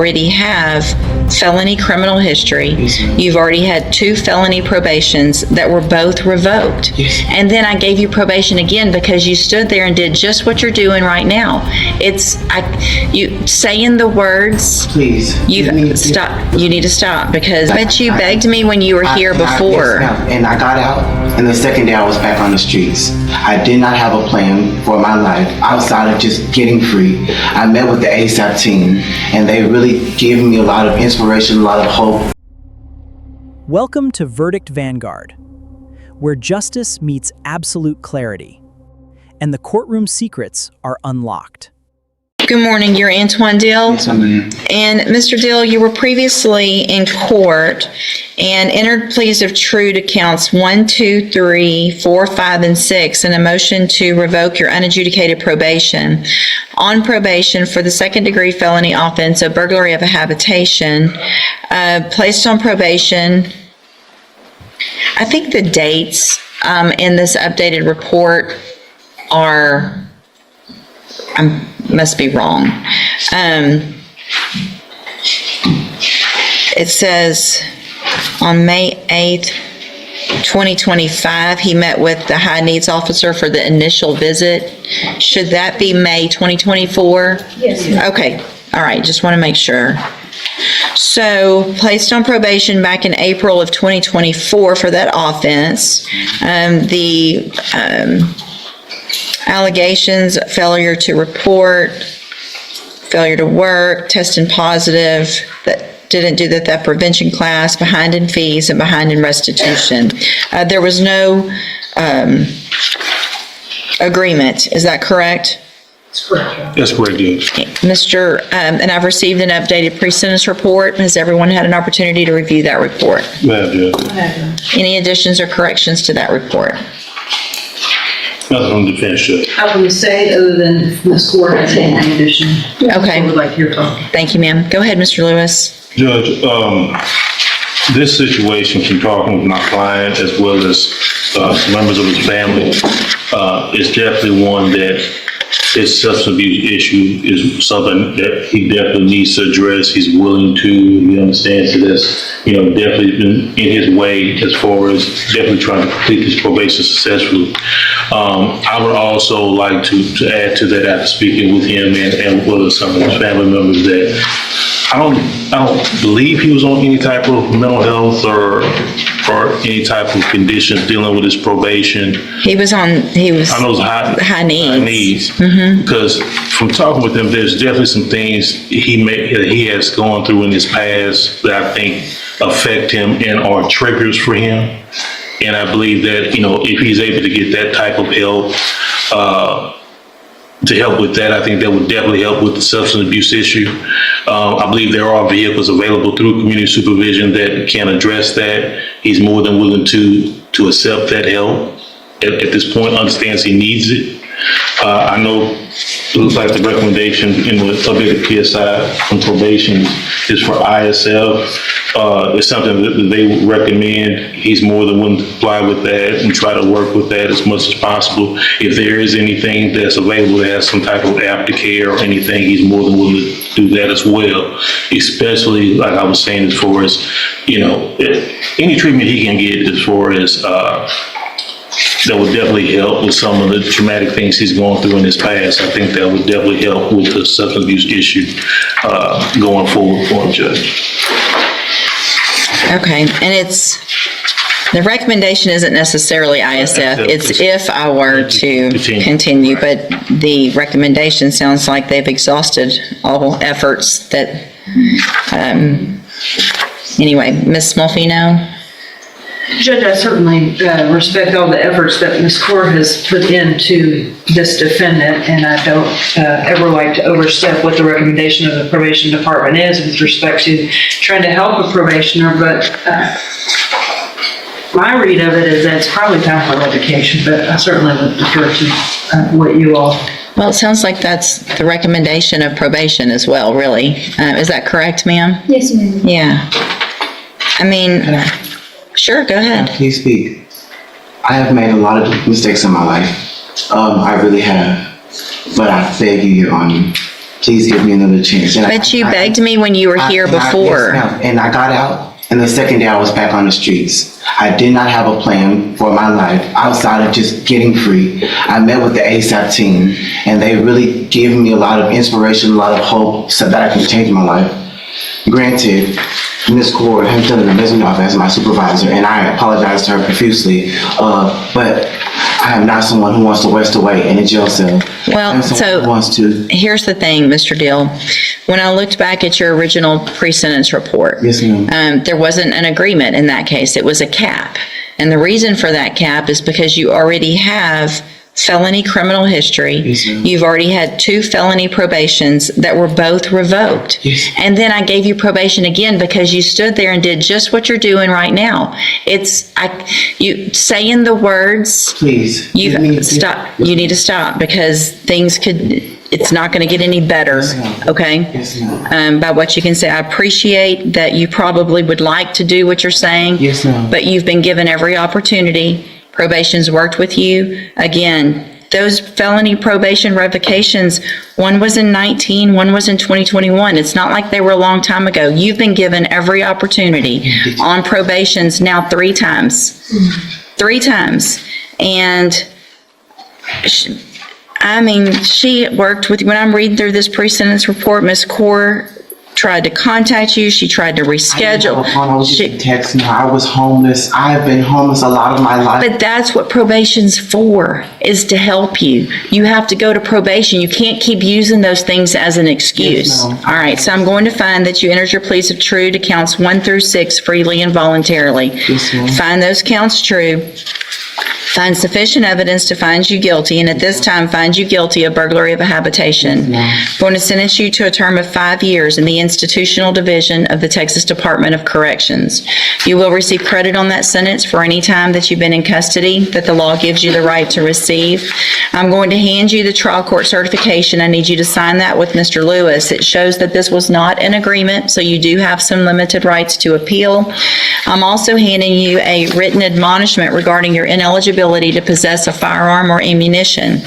already have felony criminal history. You've already had 2 felony probations that were both revoked. And then I gave you probation again because you stood there and did just what you're doing right now. You saying the words. Please. Stop. You need to stop because I bet you begged me when you were here before. And I got out, and the second day I was back on the streets. I did not have a plan for my life outside of just getting free. I met with the ASAP team, and they really gave me a lot of inspiration, a lot of hope. Welcome to Verdict Vanguard, where justice meets absolute clarity, and the courtroom secrets are unlocked. Good morning, you're Antoine Dill. Yes, ma'am. And Mr. Dill, you were previously in court and entered pleas of true to counts 1, 2, 3, 4, 5, and 6 in a motion to revoke your unadjudicated probation. On probation for the second-degree felony offense of burglary of a habitation, placed on probation. I think the dates in this updated report are, must be wrong. It says on May 8th, 2025, he met with the high needs officer for the initial visit. Should that be May 2024? Yes. Okay, all right, just want to make sure. So, placed on probation back in April of 2024 for that offense. The allegations: failure to report, failure to work, testing positive, that didn't do the theft prevention class, behind in fees, and behind in restitution. There was no agreement. Is that correct? That's correct. That's correct, yes. And I've received an updated pre-sentence report. Has everyone had an opportunity to review that report? Ma'am, yes. Any additions or corrections to that report? Nothing on the defense, Judge. I wouldn't say other than Ms. Court has any addition. Okay. I would like your talk. Thank you, ma'am. Go ahead, Mr. Lewis. Judge, this situation, from talking with my client as well as members of his family, is definitely one that his substance abuse issue is something that he definitely needs to address. He's willing to, he understands that that's, definitely been in his way as far as definitely trying to complete his probation successfully. I would also like to add to that after speaking with him and with some of his family members that I don't believe he was on any type of mental health or any type of conditions dealing with his probation. He was I know it was high needs. Mm-hmm. Because from talking with him, there's definitely some things he has gone through in his past that I think affect him and are triggers for him. And I believe that, if he's able to get that type of help, to help with that, I think that would definitely help with the substance abuse issue. I believe there are vehicles available through community supervision that can address that. He's more than willing to accept that help. At this point, understands he needs it. I know it looks like the recommendation in the updated PSI from probation is for ISF. It's something that they would recommend. He's more than willing to comply with that and try to work with that as much as possible. If there is anything that's available that has some type of aftercare or anything, he's more than willing to do that as well. Especially, like I was saying, as far as, any treatment he can get as far as, that would definitely help with some of the traumatic things he's gone through in his past. I think that would definitely help with the substance abuse issue going forward for him, Judge. Okay, and the recommendation isn't necessarily ISF. It's if I were to continue, but the recommendation sounds like they've exhausted all efforts that, anyway, Ms. Smolfino? Judge, I certainly respect all the efforts that Ms. Court has put into this defendant, and I don't ever like to overstep what the recommendation of the probation department is with respect to trying to help a probationer, but my read of it is that it's probably time for revocation, but I certainly would defer to what you all. Well, it sounds like that's the recommendation of probation as well, really. Is that correct, ma'am? Yes, ma'am. Yeah. I mean, sure, go ahead. Please speak. I have made a lot of mistakes in my life. I really have. But I beg you, Your Honor, Please give me another chance. And But you begged me when you were here before. Yes, ma'am. And I got out, and the second day I was back on the streets. I did not have a plan for my life outside of just getting free. I met with the ASAP team, and they really gave me a lot of inspiration, a lot of hope, so that I can change my life. Granted, Ms. Core has done an amazing job as my supervisor, and I apologize to her profusely, but I am not someone who wants to waste away in a jail cell. Well, I'm someone who wants to. Here's the thing, Mr. Dill. When I looked back at your original pre-sentence report, Yes, ma'am. there wasn't an agreement in that case. It was a cap. And the reason for that cap is because you already have felony criminal history. Yes, ma'am. You've already had 2 felony probations that were both revoked. Yes. And then I gave you probation again because you stood there and did just what you're doing right now. You saying the words. Please. You give me- stop. You need to stop because it's not going to get any better, Yes, ma'am. okay? Yes, ma'am. By what you can say. I appreciate that you probably would like to do what you're saying. Yes, ma'am. But you've been given every opportunity. Probation's worked with you. Again, those felony probation revocations, one was in 19, one was in 2021. It's not like they were a long time ago. You've been given every opportunity on probations now 3 times. 3 times. And she worked with, when I'm reading through this pre-sentence report, Ms. Core tried to contact you, she tried to reschedule. I was just texting her. I was homeless. I have been homeless a lot of my life. But that's what probation's for, is to help you. You have to go to probation. You can't keep using those things as an excuse. Yes, ma'am. All right, so I'm going to find that you entered your pleas of true to counts 1 through 6 freely and voluntarily. Yes, ma'am. Find those counts true. Find sufficient evidence to find you guilty, and at this time, find you guilty of burglary of a habitation. Going to sentence you to a term of 5 years in the institutional division of the Texas Department of Corrections. You will receive credit on that sentence for any time that you've been in custody that the law gives you the right to receive. I'm going to hand you the trial court certification. I need you to sign that with Mr. Lewis. It shows that this was not an agreement, so you do have some limited rights to appeal. I'm also handing you a written admonishment regarding your ineligibility to possess a firearm or ammunition.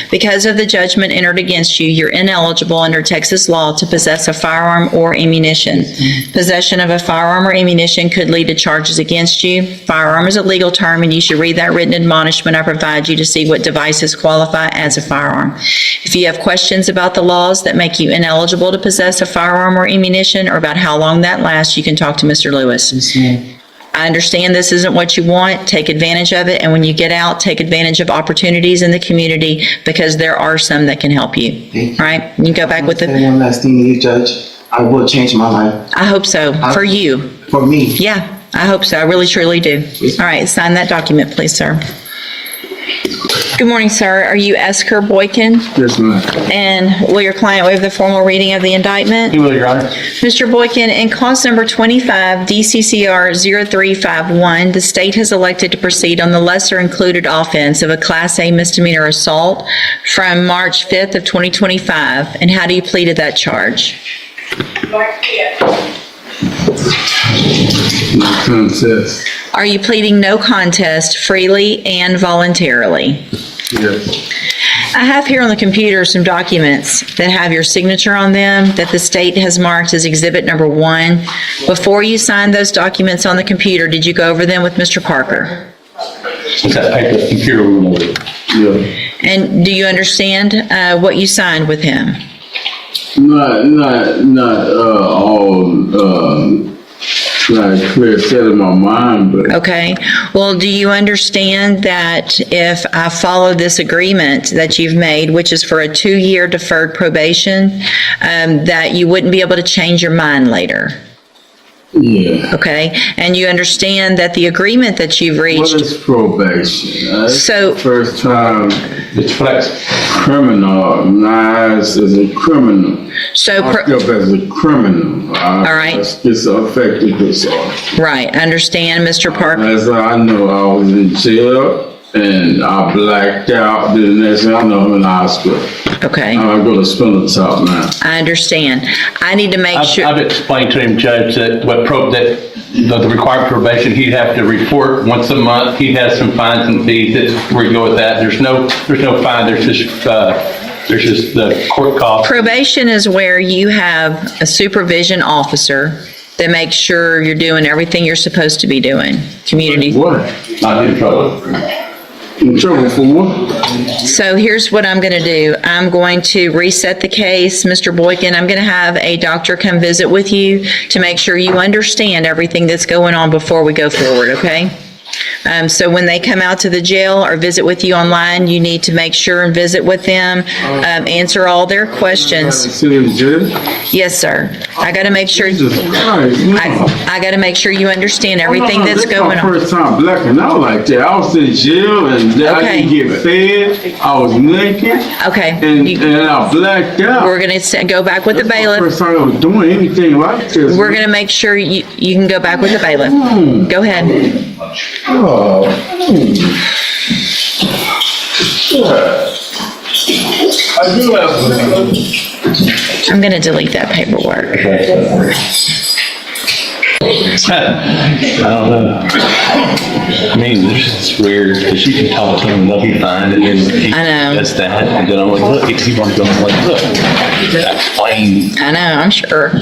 Because of the judgment entered against you, you're ineligible under Texas law to possess a firearm or ammunition. Possession of a firearm or ammunition could lead to charges against you. Firearm is a legal term, and you should read that written admonishment I provide you to see what devices qualify as a firearm. If you have questions about the laws that make you ineligible to possess a firearm or ammunition, or about how long that lasts, you can talk to Mr. Lewis. Yes, ma'am. I understand this isn't what you want. Take advantage of it. And when you get out, take advantage of opportunities in the community, because there are some that can help you. Thank you. All right? You go back with Say the, one last thing to you, Judge. I will change my life. I hope so, for you. For me. Yeah, I hope so. I really, truly do. All right, sign that document, please, sir. Good morning, sir. Are you Esker Boykin? Yes, ma'am. And will your client waive the formal reading of the indictment? You will, Your Honor. Mr. Boykin, in cause number 25 DCCR 0351, the state has elected to proceed on the lesser included offense of a Class A misdemeanor assault from March 5th of 2025. And how do you plead to that charge? No contest. Are you pleading no contest freely and voluntarily? Yes. I have here on the computer some documents that have your signature on them that the state has marked as exhibit number 1. Before you signed those documents on the computer, did you go over them with Mr. Parker? The computer room over there. Yeah. And do you understand what you signed with him? Not all clear set in my mind, but Okay. Well, do you understand that if I follow this agreement that you've made, which is for a 2-year deferred probation, that you wouldn't be able to change your mind later? yeah. Okay? And you understand that the agreement that you've What reached, is probation? That's So- the first time It's flexible. criminal, nice as a criminal. so, I feel as a criminal. All right. It's affected disorder. right, understand, Mr. Parker? As I know, I was in jail and I blacked out. The next thing I know, I'm in the hospital. Okay, I'm going to spin the top now. I understand. I need to make sure, I've explained to him, Judge, that the required probation, he'd have to report once a month. He has some fines and fees. That's where you go with that. There's no fine. There's just There's just the court cost. Probation is where you have a supervision officer that makes sure you're doing everything you're supposed to be doing. Community. What? Not in trouble. In trouble for what? So here's what I'm going to do. I'm going to reset the case, Mr. Boykin. I'm going to have a doctor come visit with you to make sure you understand everything that's going on before we go forward, okay? So when they come out to the jail or visit with you online, you need to make sure and visit with them, answer all their questions. Sit in jail? Yes, sir. I got to make sure, Jesus Christ, no. I got to make sure you understand everything that's That's going my on. first time blacking out like that. I was in jail and I Okay. didn't get fed. I was naked Okay. and I blacked out. We're going to go back with the That's my bailiff. first time I was doing anything like this. We're going to make sure you can go back with the bailiff. Go ahead. Oh. I do have. I'm going to delete that paperwork. I don't know. I mean, it's weird, because you can talk to him, they'll be fine, and then he I know. does that, and then I'm like, look, he keep on going, like, look, that's plain. I know, I'm sure.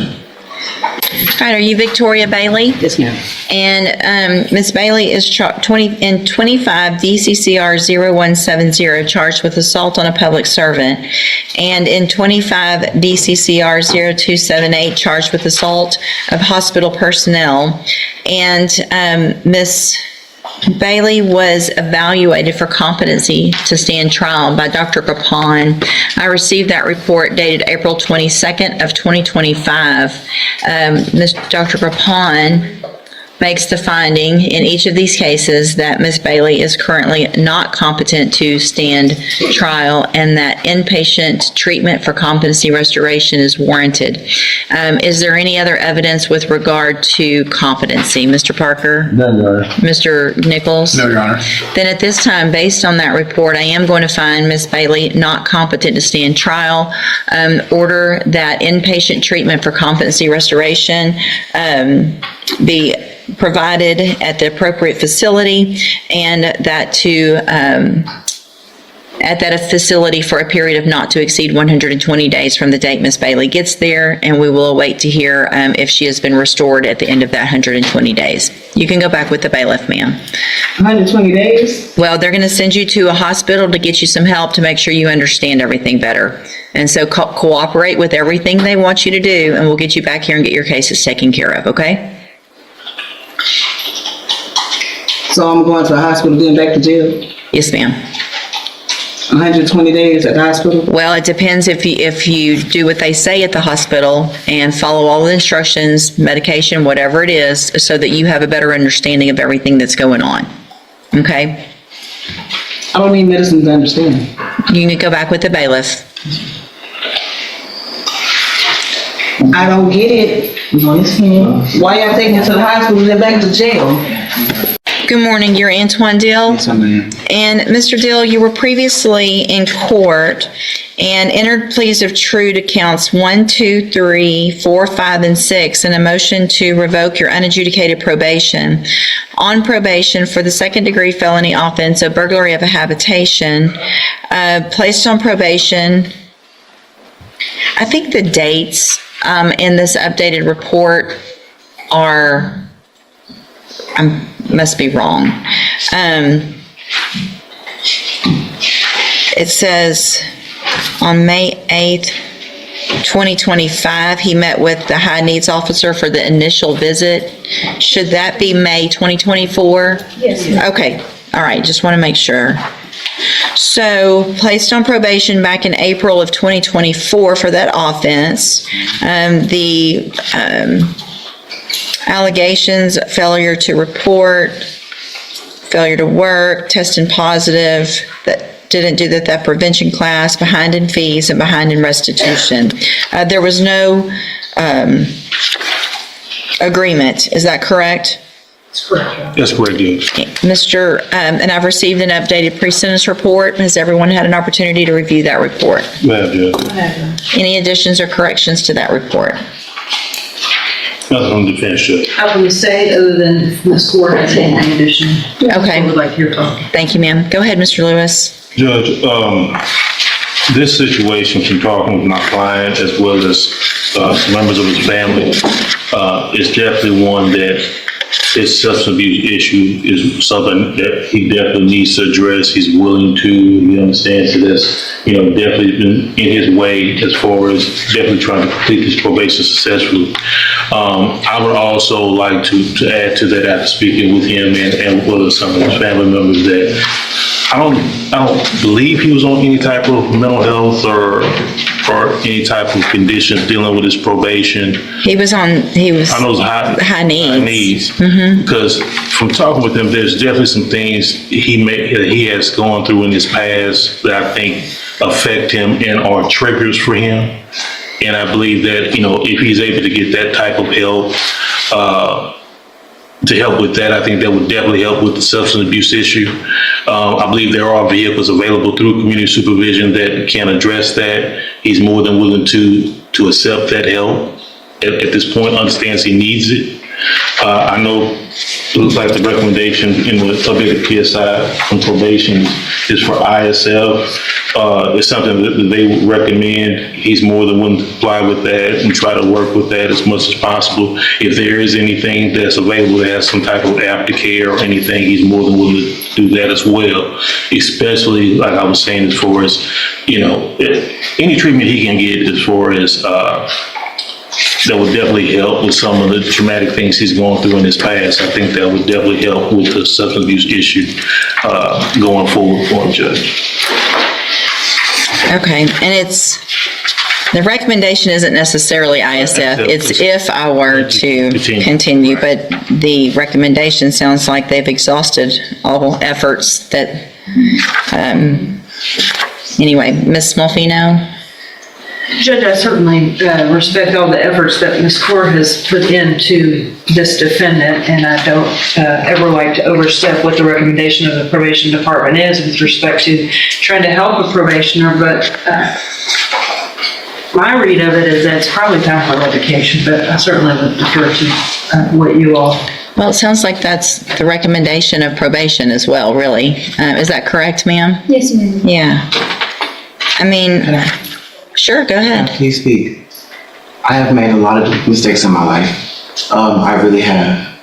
All right, are you Victoria Bailey? Yes, ma'am. And Ms. Bailey is in 25 DCCR 0170 charged with assault on a public servant, and in 25 DCCR 0278 charged with assault of hospital personnel. And Ms. Bailey was evaluated for competency to stand trial by Dr. Capon. I received that report dated April 22nd of 2025. Dr. Capon makes the finding in each of these cases that Ms. Bailey is currently not competent to stand trial and that inpatient treatment for competency restoration is warranted. Is there any other evidence with regard to competency? Mr. Parker? No, Your Honor. Mr. Nichols? No, Your Honor. Then at this time, based on that report, I am going to find Ms. Bailey not competent to stand trial, order that inpatient treatment for competency restoration be provided at the appropriate facility, and that at that facility for a period of not to exceed 120 days from the date Ms. Bailey gets there, and we will await to hear if she has been restored at the end of that 120 days. You can go back with the bailiff, ma'am. 120 days? Well, they're going to send you to a hospital to get you some help to make sure you understand everything better. And so cooperate with everything they want you to do, and we'll get you back here and get your cases taken care of, okay? So I'm going to the hospital, then back to jail? Yes, ma'am. 120 days at the hospital? Well, it depends if you do what they say at the hospital and follow all the instructions, medication, whatever it is, so that you have a better understanding of everything that's going on. Okay? I don't need medicine to understand. You can go back with the bailiff. I don't get it. Why y'all taking me to the hospital, then back to jail? Good morning, you're Antoine Dill. Yes, ma'am. And Mr. Dill, you were previously in court and entered pleas of true to counts 1, 2, 3, 4, 5, and 6 in a motion to revoke your unadjudicated probation. On probation for the second-degree felony offense of burglary of a habitation, placed on probation. I think the dates in this updated report are, must be wrong. It says on May 8th, 2025, he met with the high needs officer for the initial visit. Should that be May 2024? Yes. Okay, all right, just want to make sure. So placed on probation back in April of 2024 for that offense. The allegations, failure to report, failure to work, testing positive, that didn't do that prevention class, behind in fees, and behind in restitution. There was no agreement, is that correct? That's correct, yes. Mr., and I've received an updated pre-sentence report. Has everyone had an opportunity to review that report? Madam Judge. Any additions or corrections to that report? Nothing from the defense, Judge. I wouldn't say other than if Ms. Court has any addition. Okay. I would like your talk. Thank you, ma'am. Go ahead, Mr. Lewis. Judge, This situation, from talking with my client as well as members of his family, is definitely one that his substance abuse issue is something that he definitely needs to address. He's willing to, he understands that that's, definitely been in his way as far as definitely trying to complete his probation successfully. I would also like to add to that after speaking with him and with some of his family members that I don't believe he was on any type of mental health or any type of conditions dealing with his probation. He was I know it's high needs. Because from talking with him, there's definitely some things he has gone through in his past that I think affect him and are triggers for him. And I believe that, if he's able to get that type of help, to help with that, I think that would definitely help with the substance abuse issue. I believe there are vehicles available through community supervision that can address that. He's more than willing to accept that help. At this point, understands he needs it. I know it looks like the recommendation in the updated PSI from probation is for ISF. It's something that they would recommend. He's more than willing to comply with that and try to work with that as much as possible. If there is anything that's available that has some type of aftercare or anything, he's more than willing to do that as well. Especially, like I was saying, as far as, any treatment he can get as far as, that would definitely help with some of the traumatic things he's gone through in his past. I think that would definitely help with the substance abuse issue going forward for him, Judge. Okay, and the recommendation isn't necessarily ISF, it's if I were to continue, but the recommendation sounds like they've exhausted all efforts that, anyway, Ms. Smolfino? Judge, I certainly respect all the efforts that Ms. Court has put into this defendant, and I don't ever like to overstep what the recommendation of the probation department is with respect to trying to help a probationer, but my read of it is that it's probably time for revocation, but I certainly would defer to what you all. Well, it sounds like that's the recommendation of probation as well, really. Is that correct, ma'am? Yes, ma'am. Yeah. I mean, sure, go ahead. Please speak. I have made a lot of mistakes in my life. I really have.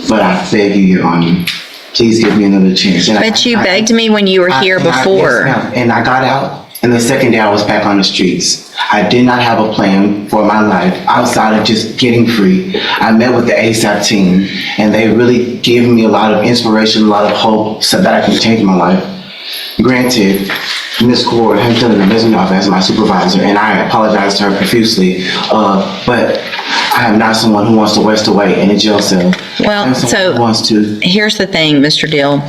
But I beg you, Your Honor, please give me another chance. But you begged me when you were here before. Yes, ma'am. And I got out, and the second day I was back on the streets. I did not have a plan for my life outside of just getting free. I met with the ASAP team, and they really gave me a lot of inspiration, a lot of hope so that I can change my life. Granted, Ms. Core has done an amazing job as my supervisor, and I apologize to her profusely, but I am not someone who wants to waste away in a jail cell. Well, so here's the thing, Mr. Dill.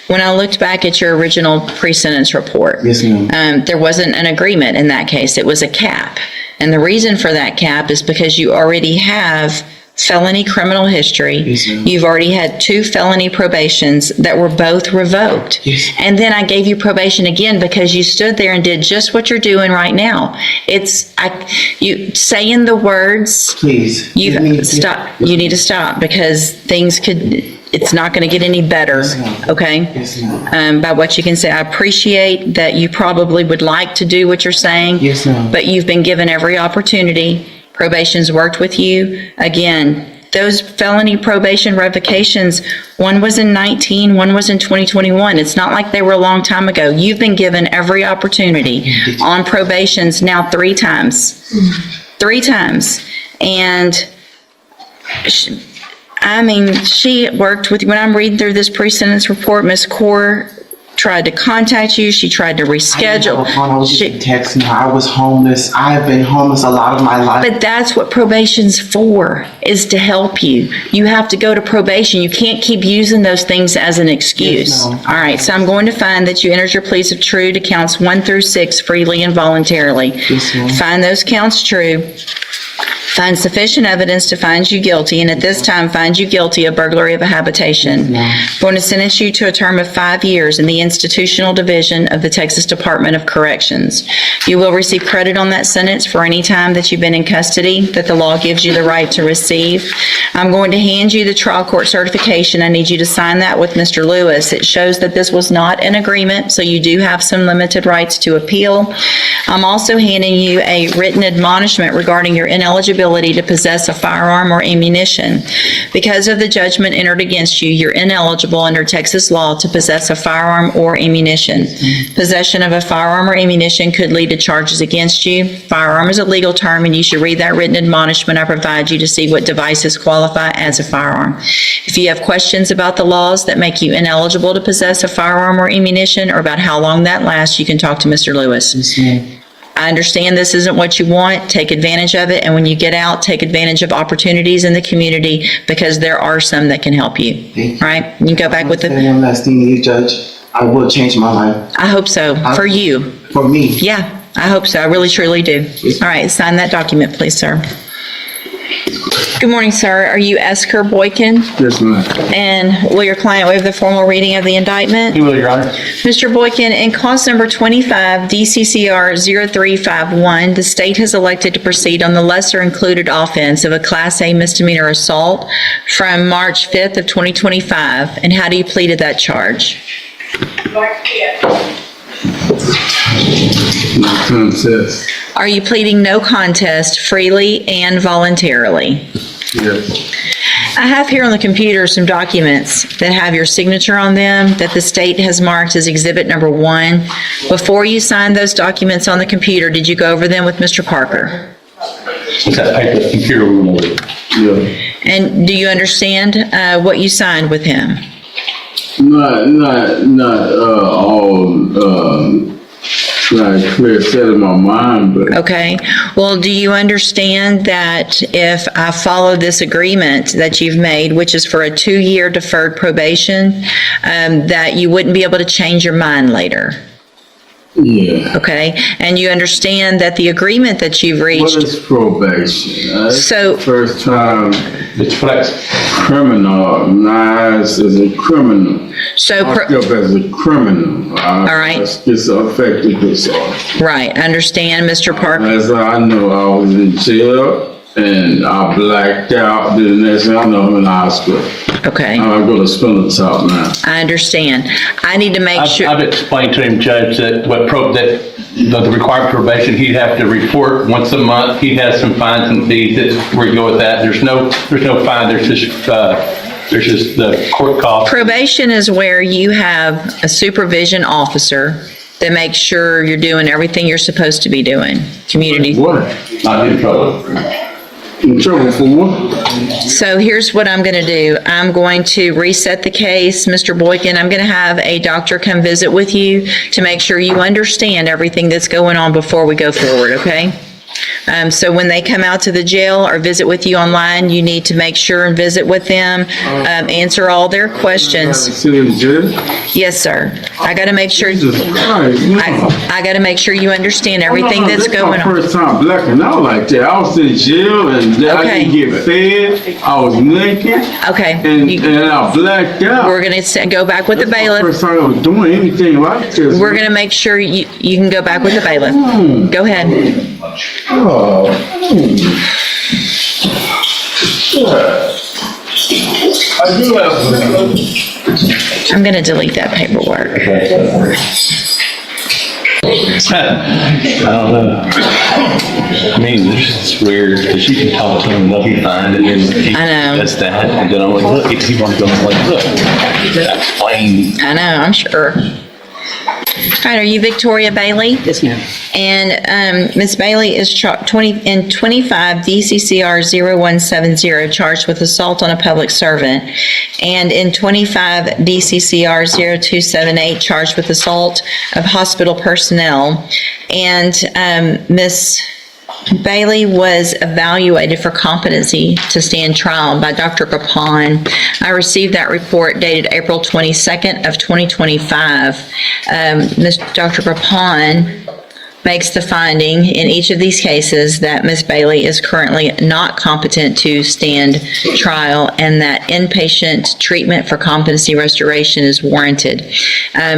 When I looked back at your original pre-sentence report, yes, ma'am. There wasn't an agreement in that case. It was a cap. And the reason for that cap is because you already have felony criminal history. Yes, you've already had 2 felony probations that were both revoked. Yes. And then I gave you probation again because you stood there and did just what you're doing right now. You saying the words. Please. You need to stop because it's not going to get any better. Yes, okay? Yes, ma'am. By what you can say. I appreciate that you probably would like to do what you're saying. Yes, ma'am. But you've been given every opportunity. Probation's worked with you. Again, those felony probation revocations, one was in 19, one was in 2021. It's not like they were a long time ago. You've been given every opportunity on probations now 3 times. 3 times. And she worked with, when I'm reading through this pre-sentence report, Ms. Core tried to contact you. She tried to reschedule. I was just texting her. I was homeless. I have been homeless a lot of my life. But that's what probation's for, is to help you. You have to go to probation. You can't keep using those things as an excuse. Yes, no. All right, so I'm going to find that you entered your pleas of true to counts 1 through 6 freely and voluntarily. Yes, ma'am. Find those counts true. Find sufficient evidence to find you guilty, and at this time find you guilty of burglary of a habitation. Going to sentence you to a term of 5 years in the institutional division of the Texas Department of Corrections. You will receive credit on that sentence for any time that you've been in custody that the law gives you the right to receive. I'm going to hand you the trial court certification. I need you to sign that with Mr. Lewis. It shows that this was not an agreement, so you do have some limited rights to appeal. I'm also handing you a written admonishment regarding your ineligibility to possess a firearm or ammunition. Because of the judgment entered against you, you're ineligible under Texas law to possess a firearm or ammunition. Possession of a firearm or ammunition could lead to charges against you. Firearm is a legal term, and you should read that written admonishment I provide you to see what devices qualify as a firearm. If you have questions about the laws that make you ineligible to possess a firearm or ammunition, or about how long that lasts, you can talk to Mr. Lewis. I understand this isn't what you want. Take advantage of it, and when you get out, take advantage of opportunities in the community, because there are some that can help you. Right? You can go back with the... One last thing to you, Judge. I will change my life. I hope so. For you. For me. Yeah, I hope so. I really, truly do. All right, sign that document, please, sir. Good morning, sir. Are you Esker Boykin? Yes, ma'am. And will your client waive the formal reading of the indictment? He will, Your Honor. Mr. Boykin, in cause number 25, DCCR 0351, the state has elected to proceed on the lesser included offense of a Class A misdemeanor assault from March 5th of 2025. And how do you plead to that charge? No contest. Are you pleading no contest freely and voluntarily? Yes. I have here on the computer some documents that have your signature on them that the state has marked as Exhibit Number 1. Before you signed those documents on the computer, did you go over them with Mr. Parker? Is that paper, computer room? Yeah. And do you understand what you signed with him? Not all like clear set in my mind, but Okay. Well, do you understand that if I follow this agreement that you've made, which is for a 2-year deferred probation, that you wouldn't be able to change your mind later? yeah. Okay? And you understand that the agreement that you've What reached... is probation? So- First time It's flex. criminal, nice as a criminal. So, Locked up as a criminal. All right. It's affected disorder. right, I understand, Mr. Parker. As I know, I was in jail and I blacked out. The next thing I know, I'm in the hospital. Okay, I'm going to spin the top now. I understand. I need to make sure... I've explained to him, Judge, that the required probation, he'd have to report once a month. He has some fines and fees. That's where you go with that. There's no fine. There's just the court cost. Probation is where you have a supervision officer that makes sure you're doing everything you're supposed to be doing. Community. What? Not in trouble. In trouble for what? So here's what I'm going to do. I'm going to reset the case, Mr. Boykin. I'm going to have a doctor come visit with you to make sure you understand everything that's going on before we go forward, okay? So when they come out to the jail or visit with you online, you need to make sure and visit with them, answer all their questions. Sit in jail? Yes, sir. I got to make sure, Jesus Christ, no. I got to make sure you understand everything No, that's going my on. first time blacking out like that. I was in jail and I Okay. didn't get fed. I was naked Okay. and I blacked out. We're going to go back with the That's my bailiff. first time I was doing anything like this. We're going to make sure you can go back with the bailiff. Go ahead. Oh. I do have. I'm going to delete that paperwork. I don't know. I mean, it's weird because you can talk to him and they'll be fine, and then he I know. does that, and then I'm like, look, he wants to go, I'm like, look, that's plain. I know, I'm sure. All right, are you Victoria Bailey? Yes, ma'am. And Ms. Bailey is in 25 DCCR 0170 charged with assault on a public servant, and in 25 DCCR 0278 charged with assault of hospital personnel. And Ms. Bailey was evaluated for competency to stand trial by Dr. Capon. I received that report dated April 22nd of 2025. Dr. Capon makes the finding in each of these cases that Ms. Bailey is currently not competent to stand trial and that inpatient treatment for competency restoration is warranted.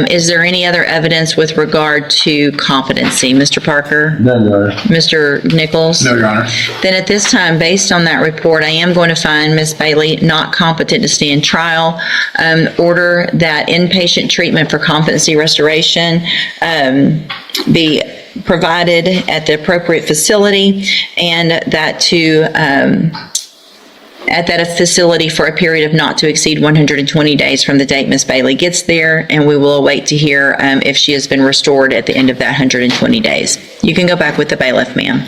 Is there any other evidence with regard to competency? Mr. Parker? No, Your Honor. Mr. Nichols? No, Your Honor. Then at this time, based on that report, I am going to find Ms. Bailey not competent to stand trial, order that inpatient treatment for competency restoration be provided at the appropriate facility, and that at that facility for a period of not to exceed 120 days from the date Ms. Bailey gets there, and we will await to hear if she has been restored at the end of that 120 days. You can go back with the bailiff, ma'am.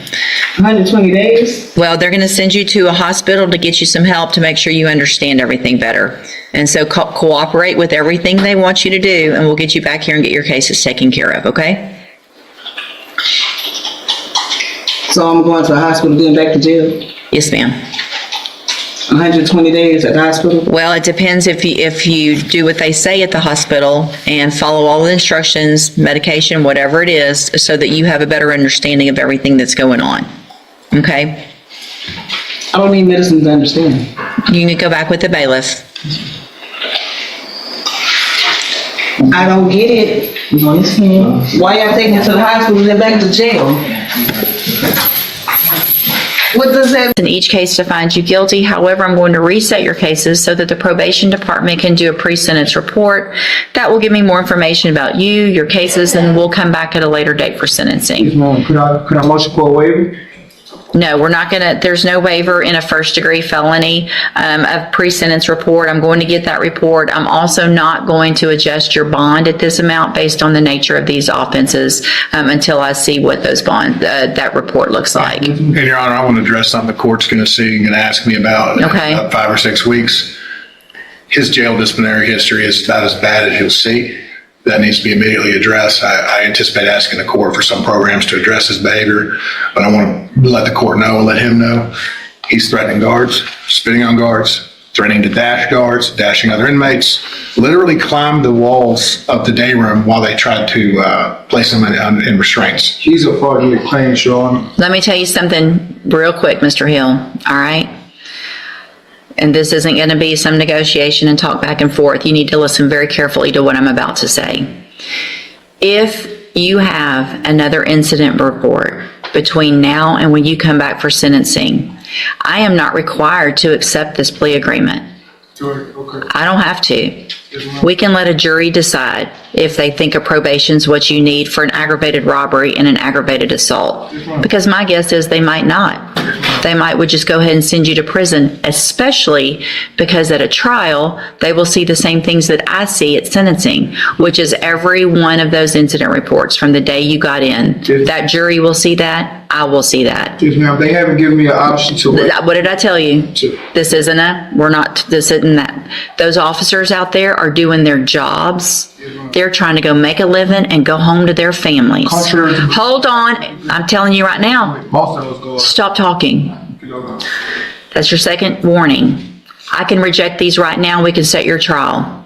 120 days? Well, they're going to send you to a hospital to get you some help to make sure you understand everything better. And so cooperate with everything they want you to do, and we'll get you back here and get your cases taken care of, okay? So I'm going to the hospital, then back to jail? Yes, ma'am. 120 days at the hospital? Well, it depends if you do what they say at the hospital and follow all the instructions, medication, whatever it is, so that you have a better understanding of everything that's going on. Okay? I don't need medicine to understand. You can go back with the bailiff. I don't get it. Why y'all taking it to the hospital and then back to jail? What does that? In each case to find you guilty. However, I'm going to reset your cases so that the probation department can do a pre-sentence report. That will give me more information about you, your cases, and we'll come back at a later date for sentencing. Could I motion for a waiver? No, we're not gonna, there's no waiver in a first-degree felony of pre-sentence report. I'm going to get that report. I'm also not going to adjust your bond at this amount based on the nature of these offenses until I see what those that report looks like. And Your Honor, I want to address something the court's going to see and going to ask me about in Okay. about 5 or 6 weeks. His jail disciplinary history is about as bad as you'll see. That needs to be immediately addressed. I anticipate asking the court for some programs to address his behavior, but I want to let the court know and let him know. He's threatening guards, spitting on guards, threatening to dash guards, dashing other inmates, literally climbed the walls of the day room while they tried to place him in restraints. He's a part of the claim, Sean. Let me tell you something real quick, Mr. Hill, all right? And this isn't going to be some negotiation and talk back and forth. You need to listen very carefully to what I'm about to say. If you have another incident report between now and when you come back for sentencing, I am not required to accept this plea agreement. Okay. I don't have to. We can let a jury decide if they think a probation's what you need for an aggravated robbery and an aggravated assault. Because my guess is they might not. They would just go ahead and send you to prison, especially because at a trial, they will see the same things that I see at sentencing, which is every one of those incident reports from the day you got in. That jury will see that. I will see that. Yes, ma'am. They haven't given me an option to wait. What did I tell you? This isn't that. Those officers out there are doing their jobs. They're trying to go make a living and go home to their families. Contrary to- Hold on. I'm telling you right now. Stop talking. That's your second warning. I can reject these right now. We can set your trial.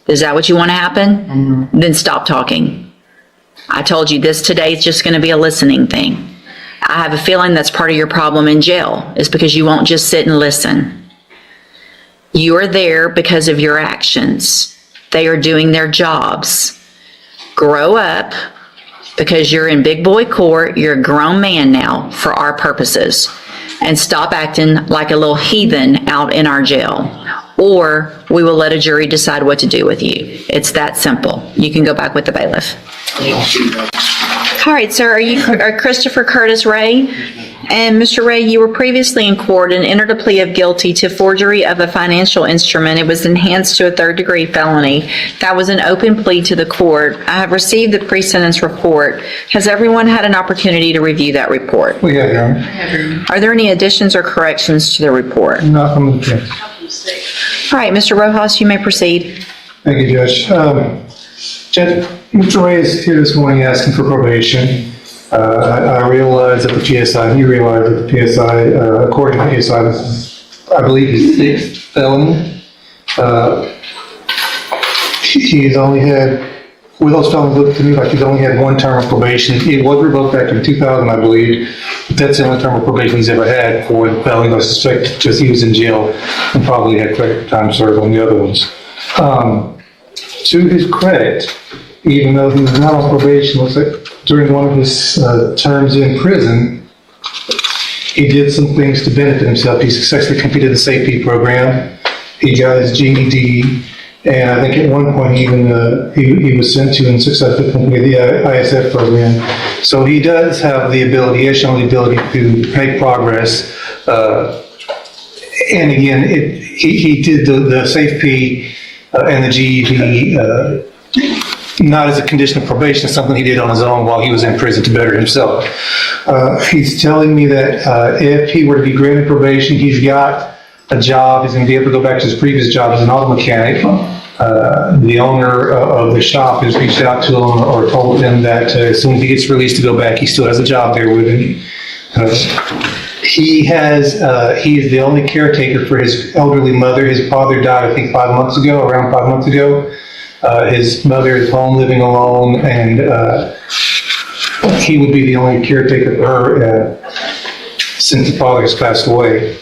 Is that what you want to happen? Then stop talking. I told you this today is just going to be a listening thing. I have a feeling that's part of your problem in jail, is because you won't just sit and listen. You are there because of your actions. They are doing their jobs. Grow up, because you're in big boy court. You're a grown man now for our purposes. And stop acting like a little heathen out in our jail. Or we will let a jury decide what to do with you. It's that simple. You can go back with the bailiff. All right, sir, are you Christopher Curtis Ray? And Mr. Ray, you were previously in court and entered a plea of guilty to forgery of a financial instrument. It was enhanced to a third-degree felony. That was an open plea to the court. I have received the pre-sentence report. Has everyone had an opportunity to review that report? We have, Your Honor. Are there any additions or corrections to the report? Not from the judge. All right, Mr. Rojas, you may proceed. Thank you, Judge. Judge, Mr. Ray is here this morning asking for probation. I realize that the PSI, he realized that the PSI, according to the PSI, this is, I believe, his 6th felony. He's only had with those felons looked to me like he's only had one term of probation. It was revoked back in 2000, I believe. But that's the only term of probation he's ever had for the felony. I suspect just he was in jail and probably had credit time served on the other ones. To his credit, even though he was not on probation, looks like during one of his terms in prison, he did some things to benefit himself. He successfully completed the safety program. He got his GED. And I think at one point even he was sent to and successfully completed the ISF program. So he does have the ability, he has shown the ability to make progress. And again, he did the safety and the GED not as a condition of probation, something he did on his own while he was in prison to better himself. He's telling me that if he were to be granted probation, he's got a job, he's going to be able to go back to his previous job as an auto mechanic. The owner of the shop has reached out to him or told him that as soon as he gets released to go back, he still has a job there with him. He is the only caretaker for his elderly mother. His father died, I think, around 5 months ago. His mother is home living alone, and he would be the only caretaker for her since the father has passed away.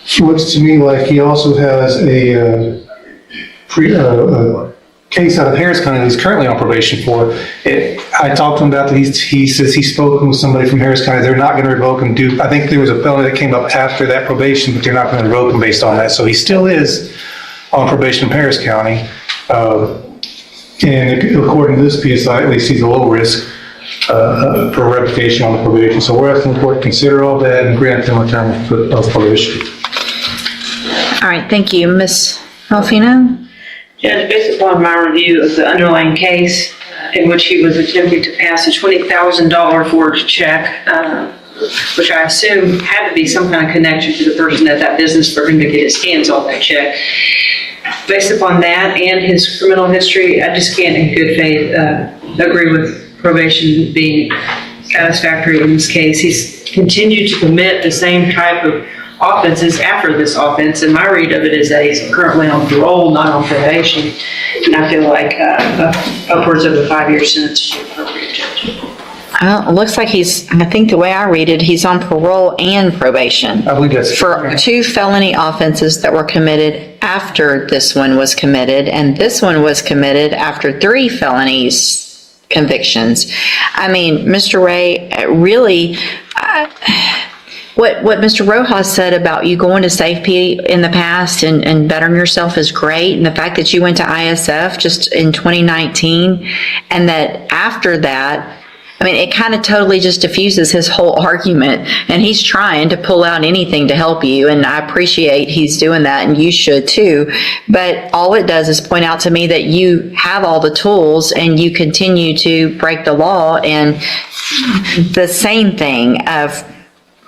It looks to me like he also has a case out of Harris County that he's currently on probation for. I talked to him about that. He says he's spoken with somebody from Harris County. They're not going to revoke him. I think there was a felony that came up after that probation, but they're not going to revoke him based on that. So he still is on probation in Harris County. And according to this PSI, at least he's a low risk for revocation on the probation. So we're asking the court to consider all that and grant him a term of probation. All right, thank you. Ms. Alfino? Judge, based upon my review of the underlying case in which he was attempting to pass a $20,000 forged check, which I assume had to be some kind of connection to the person at that business for him to get his hands on that check. Based upon that and his criminal history, I just can't in good faith agree with probation being satisfactory in this case. He's continued to commit the same type of offenses after this offense, and my read of it is that he's currently on parole, not on probation, and I feel like upwards of a 5-year sentence is appropriate, Judge. Well, it looks like I think the way I read it, he's on parole and probation. I believe that's for 2 felony offenses that were committed after this one was committed, and this one was committed after 3 felonies convictions. I mean, Mr. Ray, really, what Mr. Rojas said about you going to SafeP in the past and bettering yourself is great. And the fact that you went to ISF just in 2019 and that after that, I mean, it kind of totally just diffuses his whole argument, and he's trying to pull out anything to help you, and I appreciate he's doing that, and you should too. But all it does is point out to me that you have all the tools and you continue to break the law, and the same thing of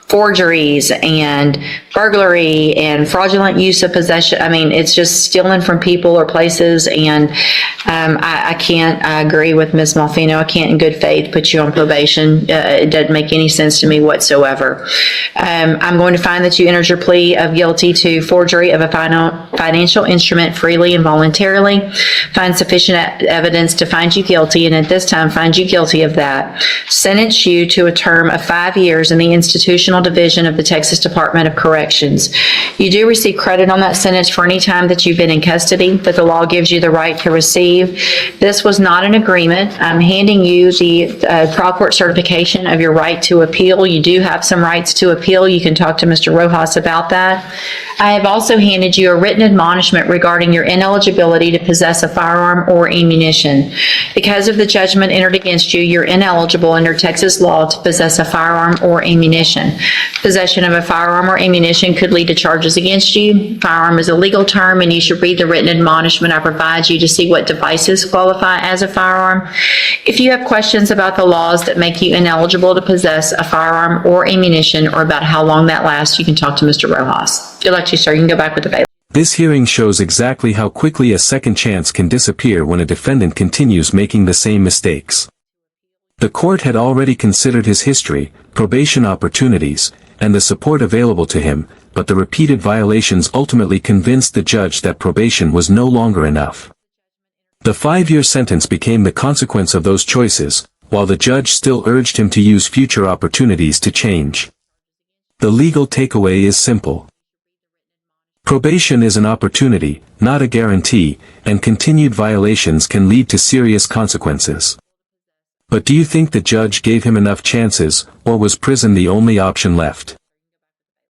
forgeries and burglary and fraudulent use of possession. I mean, it's just stealing from people or places, and I agree with Ms. Malfino. I can't in good faith put you on probation. It doesn't make any sense to me whatsoever. I'm going to find that you entered your plea of guilty to forgery of a financial instrument freely and voluntarily, find sufficient evidence to find you guilty, and at this time find you guilty of that. Sentence you to a term of 5 years in the institutional division of the Texas Department of Corrections. You do receive credit on that sentence for any time that you've been in custody that the law gives you the right to receive. This was not an agreement. I'm handing you the trial court certification of your right to appeal. You do have some rights to appeal. You can talk to Mr. Rojas about that. I have also handed you a written admonishment regarding your ineligibility to possess a firearm or ammunition. Because of the judgment entered against you, you're ineligible under Texas law to possess a firearm or ammunition. Possession of a firearm or ammunition could lead to charges against you. Firearm is a legal term, and you should read the written admonishment I provide you to see what devices qualify as a firearm. If you have questions about the laws that make you ineligible to possess a firearm or ammunition, or about how long that lasts, you can talk to Mr. Rojas. Good luck to you, sir. You can go back with the bailiff. This hearing shows exactly how quickly a second chance can disappear when a defendant continues making the same mistakes. The court had already considered his history, probation opportunities, and the support available to him, but the repeated violations ultimately convinced the judge that probation was no longer enough. The 5-year sentence became the consequence of those choices, while the judge still urged him to use future opportunities to change. The legal takeaway is simple. Probation is an opportunity, not a guarantee, and continued violations can lead to serious consequences. But do you think the judge gave him enough chances, or was prison the only option left?